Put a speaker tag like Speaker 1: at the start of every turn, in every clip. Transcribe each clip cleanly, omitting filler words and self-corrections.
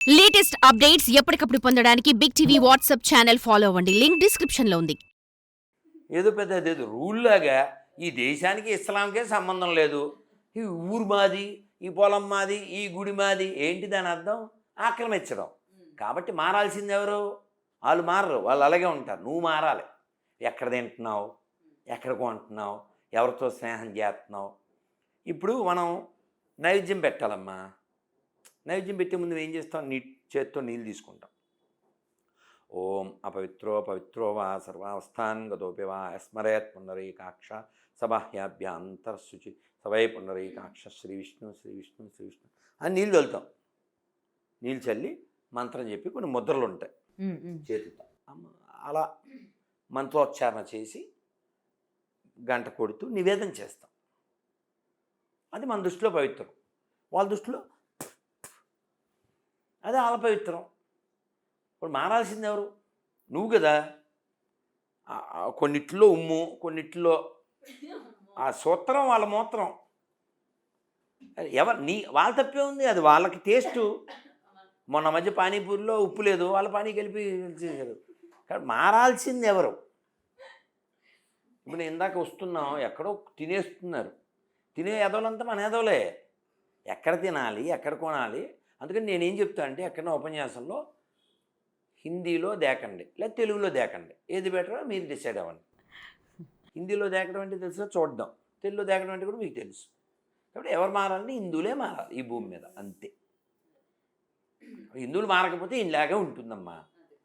Speaker 1: Latest updates ఎప్పటికప్పుడు పొందడానికి big TV WhatsApp channel follow అవ్వండి. లింక్ డిస్క్రిప్షన్ లో ఉంది.
Speaker 2: ఏదో పెద్ద అదేదో రూల్ లాగా ఈ దేశానికి ఇస్లాంకే సంబంధం లేదు. ఈ ఊరు మాది, ఈ పొలం మాది, ఈ గుడి మాది, ఏంటి దాని అర్థం? ఆక్రమించడం. కాబట్టి మారాల్సింది ఎవరు? వాళ్ళు మారరు, వాళ్ళు అలాగే ఉంటారు. నువ్వు మారాలి. ఎక్కడ తింటున్నావు, ఎక్కడ కొంటున్నావు, ఎవరితో స్నేహం చేస్తున్నావు. ఇప్పుడు మనం నైవేద్యం పెట్టాలమ్మా. నైవేద్యం పెట్టే ముందు ఏం చేస్తాం? చేత్తో నీళ్ళు తీసుకుంటాం. ఓం అపవిత్రో పవిత్రో వా సర్వావస్థాన్ గతోపి వా స్మరేత్ పుండరీకాక్ష సబాహ్యాభ్యాంతరశుచి సవై పుండరీకాక్ష శ్రీ విష్ణు శ్రీ విష్ణు శ్రీ విష్ణు అని నీళ్ళు చల్లుతాం. నీళ్ళు చల్లి మంత్రం చెప్పి కొన్ని ముద్రలు ఉంటాయి చేతితో. అలా మంత్రోచ్చారణ చేసి గంట కొడుతూ నివేదన చేస్తాం. అది మన దృష్టిలో పవిత్రం. వాళ్ళ దృష్టిలో అది వాళ్ళ పవిత్రం. ఇప్పుడు మారాల్సింది ఎవరు? నువ్వు కదా. కొన్నిట్లో ఉమ్ము, కొన్నిట్లో ఆ సూత్రం వాళ్ళ మూత్రం. వాళ్ళ తప్పే ఉంది. అది వాళ్ళకి టేస్టు. మొన్న మధ్య పానీపూరిలో ఉప్పు లేదు, వాళ్ళ పానీ కలిపి చేశారు. కాబట్టి మారాల్సింది ఎవరు? ఇప్పుడు ఇందాక వస్తున్నాం, ఎక్కడో తినేస్తున్నారు. తినే ఎదవలంతా మన ఎదవలే. ఎక్కడ తినాలి, ఎక్కడ కొనాలి. అందుకని నేనేం చెప్తా అంటే, ఎక్కడైనా ఉపన్యాసంలో హిందీలో దేకండి, లేదా తెలుగులో దేకండి, ఏది బెటరో మీరు డిసైడ్ అవ్వండి. హిందీలో దేకడం అంటే తెలుసా? చూడడం. తెలుగులో దేకడం అంటే కూడా మీకు తెలుసు. కాబట్టి ఎవరు మారాలంటే హిందువులే మారాలి ఈ భూమి మీద, అంతే. హిందువులు మారకపోతే ఇలాగే ఉంటుందమ్మా,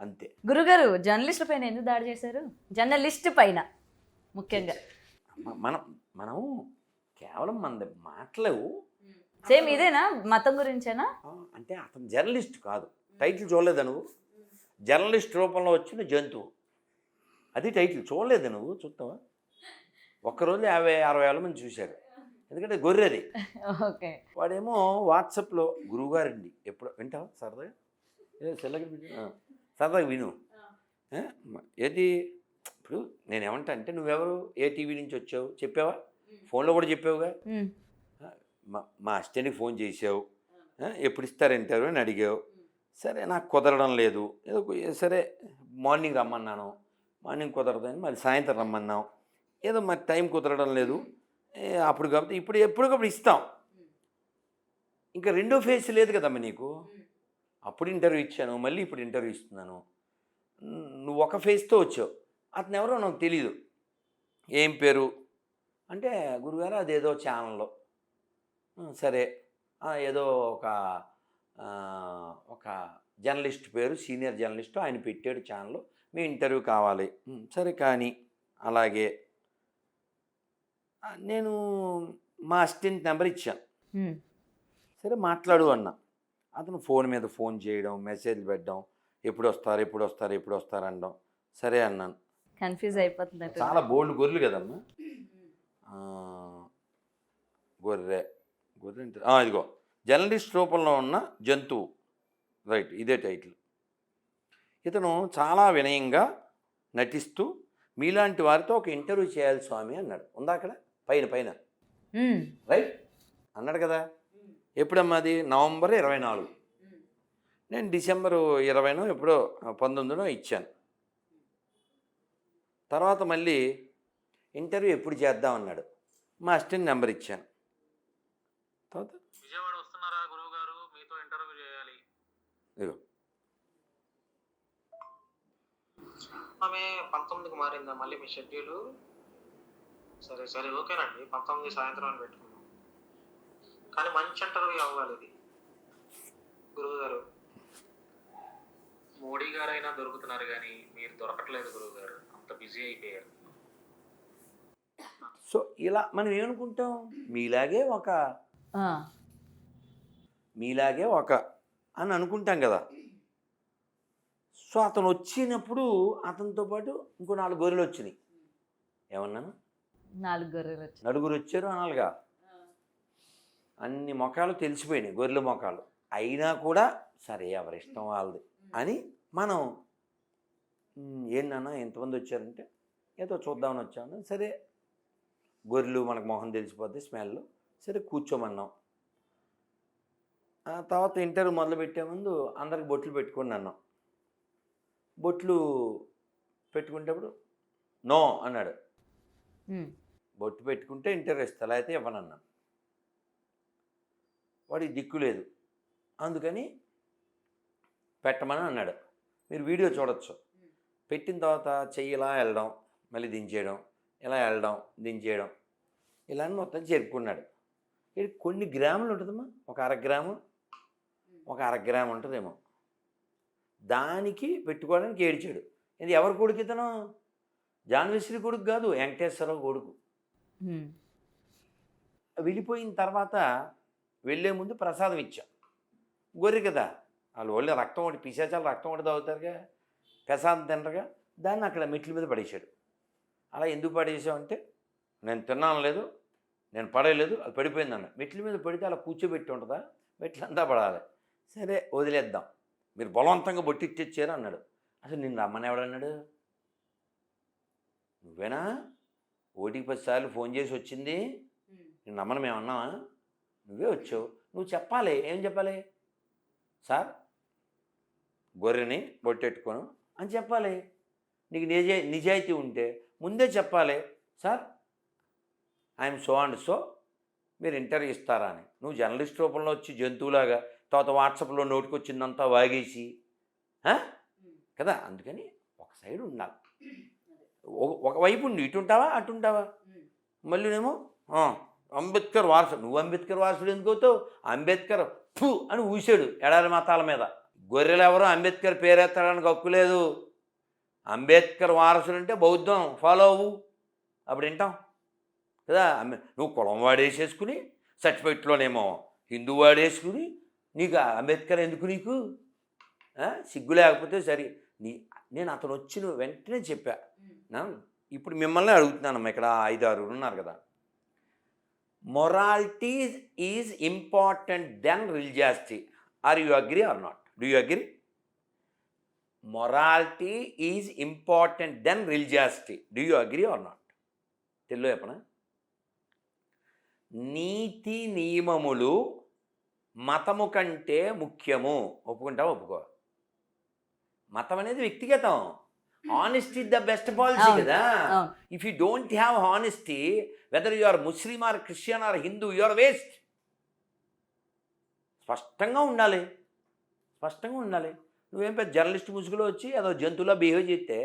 Speaker 2: అంతే.
Speaker 3: గురుగారు, జర్నలిస్ట్ పైన ఎందుకు దాడి చేశారు? జర్నలిస్ట్ పైన ముఖ్యంగా
Speaker 2: మనం కేవలం మన మాటలేవు.
Speaker 3: సేమ్ ఇదేనా? మతం గురించేనా?
Speaker 2: అంటే అతను జర్నలిస్ట్ కాదు. టైటిల్ చూడలేదా నువ్వు? జర్నలిస్ట్ రూపంలో వచ్చిన జంతువు, అది టైటిల్. చూడలేదు నువ్వు? చూస్తావా? ఒక్కరోజు 50-60 వేల మంది చూశారు. ఎందుకంటే గొర్రెది.
Speaker 3: ఓకే.
Speaker 2: వాడేమో వాట్సాప్లో గురువుగారండి ఎప్పుడో వింటావా సరదాగా? సరదాగా విను. ఏది ఇప్పుడు నేనేమంటా అంటే, నువ్వెవరు, ఏ టీవీ నుంచి వచ్చావు చెప్పావా? ఫోన్లో కూడా చెప్పావుగా. మా అసిస్టెంట్కి ఫోన్ చేసావు, ఎప్పుడు ఇస్తారు ఇంటర్వ్యూ అని అడిగావు. సరే, నాకు కుదరడం లేదు, ఏదో సరే మార్నింగ్ రమ్మన్నాను, మార్నింగ్ కుదరదని మరి సాయంత్రం రమ్మన్నావు, ఏదో మరి టైం కుదరడం లేదు అప్పుడు. కాబట్టి ఇప్పుడు ఎప్పటికప్పుడు ఇస్తాం. ఇంకా రెండో ఫేజ్ లేదు కదమ్మా నీకు. అప్పుడు ఇంటర్వ్యూ ఇచ్చాను, మళ్ళీ ఇప్పుడు ఇంటర్వ్యూ ఇస్తున్నాను. నువ్వు ఒక ఫేజ్తో వచ్చావు. అతను ఎవరో నాకు తెలీదు. ఏం పేరు అంటే, గురుగారు అదేదో ఛానల్లో. సరే, ఏదో ఒక జర్నలిస్ట్ పేరు, సీనియర్ జర్నలిస్టు, ఆయన పెట్టాడు ఛానల్, మీ ఇంటర్వ్యూ కావాలి. సరే కానీ అలాగే నేను మా అసిస్టెంట్ నెంబర్ ఇచ్చాను. సరే మాట్లాడు అన్నా. అతను ఫోన్ మీద ఫోన్ చేయడం, మెసేజ్లు పెట్టడం, ఎప్పుడు వస్తారు అనడం. సరే అన్నాను.
Speaker 3: కన్ఫ్యూజ్ అయిపోతుంది.
Speaker 2: చాలా బోల్డ్ గొర్రెలు కదమ్మా. గొర్రె ఇదిగో జర్నలిస్ట్ రూపంలో ఉన్న జంతువు, రైట్, ఇదే టైటిల్. ఇతను చాలా వినయంగా నటిస్తూ మీలాంటి వారితో ఒక ఇంటర్వ్యూ చేయాలి స్వామి అన్నాడు. ఉందా అక్కడ పైన రైట్ అన్నాడు కదా. ఎప్పుడమ్మా అది? నవంబర్ 24. నేను డిసెంబర్ 20 ఎప్పుడో 19 ఇచ్చాను. తర్వాత మళ్ళీ ఇంటర్వ్యూ ఎప్పుడు చేద్దాం అన్నాడు. మా అసిస్టెంట్ నెంబర్ ఇచ్చాను. తర్వాత
Speaker 4: విజయవాడ వస్తున్నారా గురువు గారు, మీతో ఇంటర్వ్యూ చేయాలి.
Speaker 2: ఇదిగో
Speaker 4: ఆమె 19కి మారిందా మళ్ళీ మీ షెడ్యూలు? సరే ఓకేనండి, 19 సాయంత్రం అని పెట్టుకున్నాం. కానీ మంచి ఇంటర్వ్యూ అవ్వాలి ఇది గురువు గారు. మోడీ గారైనా దొరుకుతున్నారు కానీ మీరు దొరకట్లేదు గురువు గారు, అంత బిజీ అయిపోయారు.
Speaker 2: సో ఇలా మనం ఏమనుకుంటాం, మీలాగే ఒక అని అనుకుంటాం కదా. సో అతను వచ్చినప్పుడు అతనితో పాటు ఇంకో 4 గొర్రెలు వచ్చినాయి. ఏమన్నాను?
Speaker 3: 4 గొర్రెలు వచ్చాయి.
Speaker 2: నలుగురు వచ్చారు అనాలిగా. అన్ని మొఖాలు తెలిసిపోయినాయి, గొర్రెల మొఖాలు. అయినా కూడా సరే ఎవరిష్టం వాళ్ళది అని మనం, ఏంటన్నా ఎంతమంది వచ్చారంటే, ఏదో చూద్దామని వచ్చాను. సరే, గొర్రెలు మనకు మొహం తెలిసిపోద్ది స్మెల్. సరే కూర్చోమన్నాం. ఆ తర్వాత ఇంటర్వ్యూ మొదలుపెట్టే ముందు అందరికి బొట్లు పెట్టుకోండి అన్నాం. బొట్లు పెట్టుకునేటప్పుడు నో అన్నాడు. బొట్టు పెట్టుకుంటే ఇంటర్వ్యూ ఇస్తా, లేకపోతే ఇవ్వనన్నాను. వాడికి దిక్కు లేదు, అందుకని పెట్టమని అన్నాడు. మీరు వీడియో చూడొచ్చు. పెట్టిన తర్వాత చెయ్యి ఇలా వెళ్ళడం, మళ్ళీ దించేయడం, ఇలా వెళ్ళడం, దించేయడం, ఇలా మొత్తం జరుపుకున్నాడు. ఇది కొన్ని గ్రాములు ఉంటుందమ్మా, ఒక 1/2 గ్రాము, ఒక 1/2 గ్రాము ఉంటుందేమో. దానికి పెట్టుకోవడానికి ఏడ్చాడు. ఇది ఎవరి కొడుకు ఇతను? జాన్విశ్రీ కొడుకు కాదు, వెంకటేశ్వరరావు కొడుకు. వెళ్ళిపోయిన తర్వాత వెళ్ళే ముందు ప్రసాదం ఇచ్చాం. గొర్రె కదా, వాళ్ళు ఒళ్ళే రక్తం ఒకటి పిశాచాలు రక్తం ఒకటి తాగుతారుగా, ప్రసాదం తినరుగా. దాన్ని అక్కడ మెట్ల మీద పడేశాడు. అలా ఎందుకు పడేసామంటే, నేను తిన్నాను లేదు, నేను పడేయలేదు, అది పడిపోయిందన్న. మెట్ల మీద పడితే అలా కూర్చోబెట్టి ఉంటుందా, మెట్లంతా పడాలి. సరే వదిలేద్దాం, మీరు బలవంతంగా బొట్టి ఇచ్చేచ్చారు అన్నాడు. అసలు నిన్ను రమ్మని ఎవడన్నాడు? నువ్వేనా 10 సార్లు ఫోన్ చేసి వచ్చింది? నేను రమ్మని మేము అన్నావా? నువ్వే వచ్చావు, నువ్వు చెప్పాలి. ఏం చెప్పాలి? సార్ గొర్రెని బొట్టెట్టుకోను అని చెప్పాలి. నీకు నిజాయితీ ఉంటే ముందే చెప్పాలి. Sir I'm so and so, మీరు ఇంటర్వ్యూ ఇస్తారా అని. నువ్వు జర్నలిస్ట్ రూపంలో వచ్చి జంతువులాగా తర్వాత వాట్సాప్లో నోటికొచ్చిందంతా వాగేసి కదా. అందుకని ఒక సైడ్ ఉండాలి. ఒకవైపు ఉండి ఇటు ఉంటావా అటు ఉంటావా. మళ్ళీనేమో అంబేద్కర్ వారసుడు. నువ్వు అంబేద్కర్ వారసుడు ఎందుకు అవుతావు? అంబేద్కర్ ఫు అని ఊసాడు ఎడారి మతాల మీద. గొర్రెలు ఎవరో అంబేద్కర్ పేరెత్తడానికి హక్కు లేదు. అంబేద్కర్ వారసుడు అంటే బౌద్ధం ఫాలో అవ్వు, అప్పుడు వింటాం కదా. నువ్వు కులం వాడేసేసుకుని సర్టిఫికెట్లోనేమో హిందూ వాడేసుకుని నీకు అంబేద్కర్ ఎందుకు? నీకు సిగ్గు లేకపోతే సరే. నేను అతను వచ్చిన వెంటనే చెప్పా. ఇప్పుడు మిమ్మల్ని అడుగుతున్నానమ్మా, ఇక్కడ 5-6 ఉన్నారు కదా. Morality is important than religiosity. Are you agree or not? Do you agree? Morality is important than religiosity. Do you agree or not? Telugu చెప్పనా? నీతి నియమములు మతము కంటే ముఖ్యము. ఒప్పుకుంటావా? ఒప్పుకో. మతం అనేది వ్యక్తిగతం. ఆనెస్టీ ద బెస్ట్ పాలసీ కదా. If you don't have honesty, whether you are Muslim or Christian or Hindu, you are waste. స్పష్టంగా ఉండాలి, స్పష్టంగా ఉండాలి. నువ్వేం పెద్ద జర్నలిస్ట్ ముసుగులో వచ్చి అదో జంతువులా బిహేవ్ చేస్తే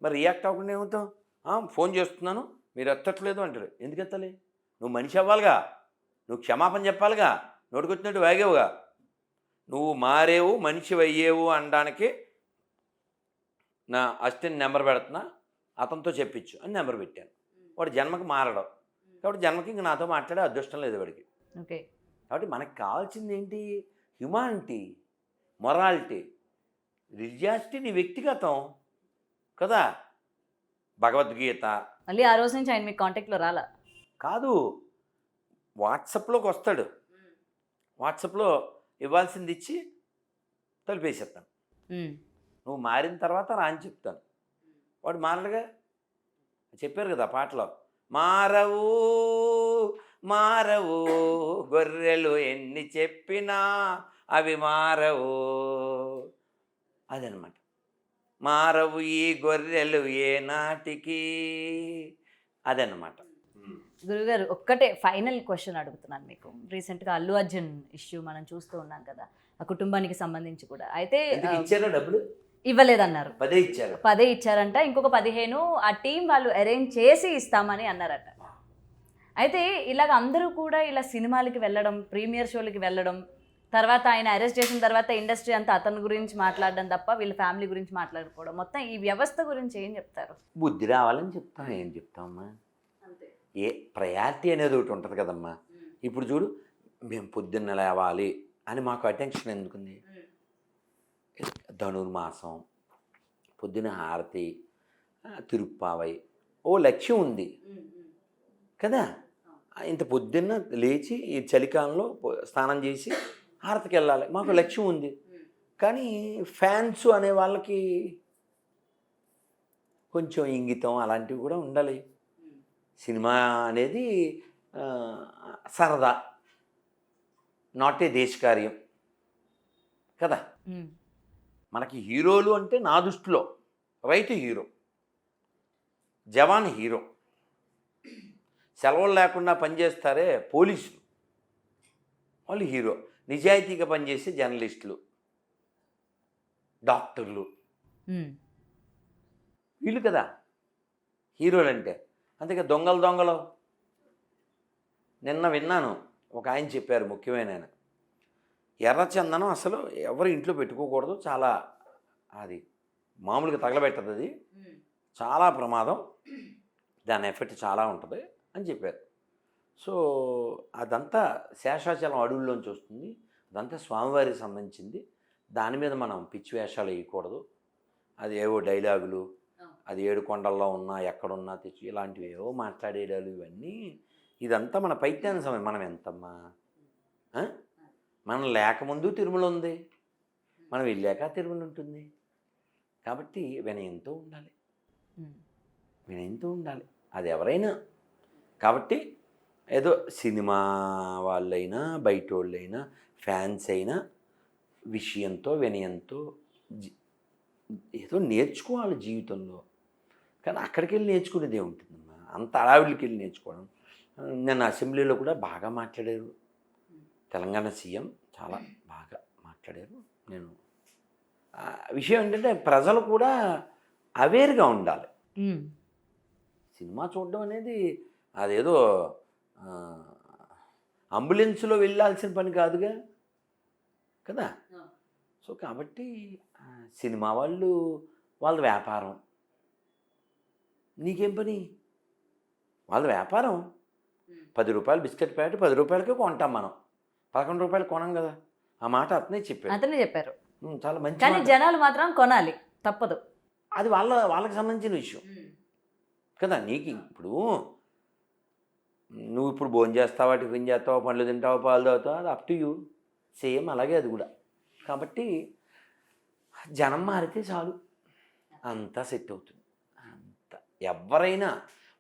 Speaker 2: మరి రియాక్ట్ అవ్వకుండా ఏమవుతావు? ఫోన్ చేస్తున్నాను మీరు ఎత్తట్లేదు అంటారు. ఎందుకు ఎత్తాలి? నువ్వు మనిషి అవ్వాలిగా, నువ్వు క్షమాపణ చెప్పాలిగా, నోటికొచ్చినట్టు వాగేవుగా. నువ్వు మారేవు మనిషి అయ్యేవు అనడానికి నా అసిస్టెంట్ నెంబర్ పెడుతున్నా, అతనితో చెప్పించు అని నెంబర్ పెట్టాను. వాడు జన్మకి మారడం కాబట్టి జన్మకి ఇంక నాతో మాట్లాడే అదృష్టం లేదు వాడికి.
Speaker 3: ఓకే.
Speaker 2: కాబట్టి మనకు కావాల్సింది ఏంటి? Humanity, morality. రిలీజియాసిటీ నీ వ్యక్తిగతం కదా. భగవద్గీత
Speaker 3: మళ్ళీ ఆ రోజు నుంచి ఆయన మీ కాంటాక్ట్లో రాలా?
Speaker 2: కాదు, వాట్సాప్లోకి వస్తాడు. వాట్సాప్లో ఇవ్వాల్సింది ఇచ్చి తలిపేసేస్తాను. నువ్వు మారిన తర్వాత రా అని చెప్తాను. వాడు మారడుగా. చెప్పారు కదా పాటలో, మారవు మారవు గొర్రెలు ఎన్ని చెప్పినా అవి మారవు. అదనమాట. మారవు ఈ గొర్రెలు ఏ నాటికి. అదనమాట.
Speaker 3: గురుగారు ఒక్కటే ఫైనల్ క్వశ్చన్ అడుగుతున్నాను మీకు. రీసెంట్గా అల్లు అర్జున్ ఇష్యూ మనం చూస్తూ ఉన్నాం కదా, ఆ కుటుంబానికి సంబంధించి కూడా. అయితే
Speaker 2: ఇచ్చారా డబ్బులు?
Speaker 3: ఇవ్వలేదన్నారు.
Speaker 2: 10 ఇచ్చారు.
Speaker 3: 10 ఇచ్చారంట, ఇంకొక 15 ఆ టీం వాళ్ళు అరేంజ్ చేసి ఇస్తామని అన్నారట. అయితే ఇలాగ అందరూ కూడా ఇలా సినిమాలకి వెళ్ళడం, ప్రీమియర్ షోలకి వెళ్ళడం, తర్వాత ఆయన అరెస్ట్ చేసిన తర్వాత ఇండస్ట్రీ అంతా అతని గురించి మాట్లాడడం తప్ప వీళ్ళ ఫ్యామిలీ గురించి మాట్లాడుకోవడం, మొత్తం ఈ వ్యవస్థ గురించి ఏం చెప్తారు?
Speaker 2: బుద్ధి రావాలని చెప్తాం. ఏం చెప్తామమ్మా? ఏ ప్రయారిటీ అనేది ఒకటి ఉంటుంది కదమ్మా. ఇప్పుడు చూడు, మేము పొద్దున్న లేవాలి అని మాకు అటెన్షన్ ఎందుకుంది? ధనుర్మాసం, పొద్దున హారతి, తిరుప్పావై, ఓ లక్ష్యం ఉంది కదా. ఇంత పొద్దున్న లేచి ఈ చలికాలంలో స్నానం చేసి హారతికి వెళ్ళాలి, మాకు లక్ష్యం ఉంది. కానీ ఫ్యాన్స్ అనే వాళ్ళకి కొంచెం ఇంగితం అలాంటివి కూడా ఉండాలి. సినిమా అనేది సరదా. నాట్ ఏ దేశకార్యం కదా. మనకి హీరోలు అంటే నా దృష్టిలో రైతు హీరో, జవాన్ హీరో, సెలవులు లేకుండా పనిచేస్తారే పోలీసులు వాళ్ళు హీరో, నిజాయితీగా పనిచేసే జర్నలిస్టులు, డాక్టర్లు, వీళ్ళు కదా హీరోలు అంటే. అంతేగా దొంగలు నిన్న విన్నాను, ఒక ఆయన చెప్పారు, ముఖ్యమైన ఆయన, ఎర్రచందనం అసలు ఎవరు ఇంట్లో పెట్టుకోకూడదు, చాలా అది మామూలుగా తగలబెట్టదు, అది చాలా ప్రమాదం, దాని ఎఫెక్ట్ చాలా ఉంటుంది అని చెప్పారు. సో అదంతా శేషాచలం అడవుల్లోంచి వస్తుంది, అదంతా స్వామివారికి సంబంధించింది, దాని మీద మనం పిచ్చి వేషాలు వేయకూడదు. అది ఏవో డైలాగులు, అది 7 కొండల్లో ఉన్నా ఎక్కడున్నా తెచ్చి ఇలాంటివి ఏవో మాట్లాడేడాలు ఇవన్నీ, ఇదంతా మన పైత్యాన సమయం. మనం ఎంతమ్మా, మనం లేకముందు తిరుమల ఉంది, మనం వెళ్ళాక తిరుమల ఉంటుంది. కాబట్టి వినయంతో ఉండాలి, వినయంతో ఉండాలి, అది ఎవరైనా. కాబట్టి ఏదో సినిమా వాళ్ళైనా బయట వాళ్ళైనా ఫ్యాన్స్ అయినా విషయంతో వినయంతో ఏదో నేర్చుకోవాలి జీవితంలో. కానీ అక్కడికి వెళ్ళి నేర్చుకునేది ఏముంటుందమ్మా, అంత అడవికి వెళ్ళి నేర్చుకోవడం. నేను అసెంబ్లీలో కూడా బాగా మాట్లాడారు, తెలంగాణ సీఎం చాలా బాగా మాట్లాడారు. నేను విషయం ఏంటంటే ప్రజలు కూడా అవేర్గా ఉండాలి. సినిమా చూడడం అనేది అదేదో అంబులెన్స్లో వెళ్ళాల్సిన పని కాదుగా కదా. సో కాబట్టి సినిమా వాళ్ళ వ్యాపారం, నీకేం పని, వాళ్ళ వ్యాపారం. 10 రూపాయలు బిస్కెట్ ప్యాకెట్ 10 రూపాయలకే కొంటాం మనం, 11 రూపాయలు కొనం కదా. ఆ మాట అతనే
Speaker 3: చెప్పారు.
Speaker 2: చాలా మంచి,
Speaker 3: కానీ జనాలు మాత్రం కొనాలి, తప్పదు.
Speaker 2: అది వాళ్ళకి సంబంధించిన విషయం కదా. నీకు ఇప్పుడు నువ్వు ఇప్పుడు భోజనం చేస్తావా, టిఫిన్ చేస్తావా, పండ్లు తింటావా, పాలు తాగుతావా, అది అప్ టు యూ. సేమ్ అలాగే అది కూడా. కాబట్టి జనం మారితే చాలు, అంతా సెట్ అవుతుంది. అంత ఎవరైనా,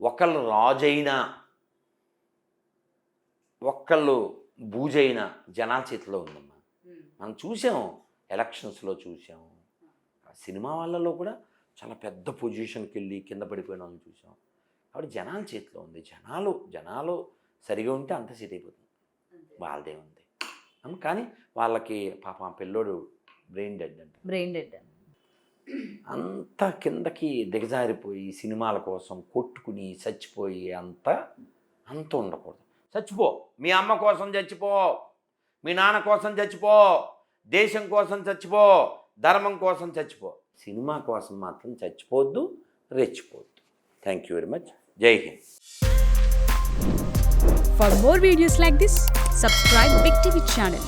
Speaker 2: ఒకళ్ళు రాజైనా ఒకళ్ళు బూజైనా జనాల చేతిలో ఉందమ్మా. మనం చూసాం, ఎలక్షన్స్లో చూసాం, సినిమా వాళ్ళలో కూడా చాలా పెద్ద పొజిషన్కి వెళ్ళి కింద పడిపోయిన వాళ్ళని చూసాం. కాబట్టి జనాల చేతిలో ఉంది. జనాలు సరిగా ఉంటే అంత సెట్ అయిపోతుంది, వాళ్ళదే ఉంది. కానీ వాళ్ళకి పాపం పిల్లోడు బ్రెయిన్ డెడ్ అంత కిందకి దిగజారిపోయి సినిమాల కోసం కొట్టుకుని చచ్చిపోయి అంత ఉండకూడదు. చచ్చిపో, మీ అమ్మ కోసం చచ్చిపో, మీ నాన్న కోసం చచ్చిపో, దేశం కోసం చచ్చిపో, ధర్మం కోసం చచ్చిపో, సినిమా కోసం మాత్రం చచ్చిపోవద్దు, రెచ్చిపోవద్దు. Thank you very much. జై హింద్.
Speaker 5: For more videos like this, subscribe Big TV channel.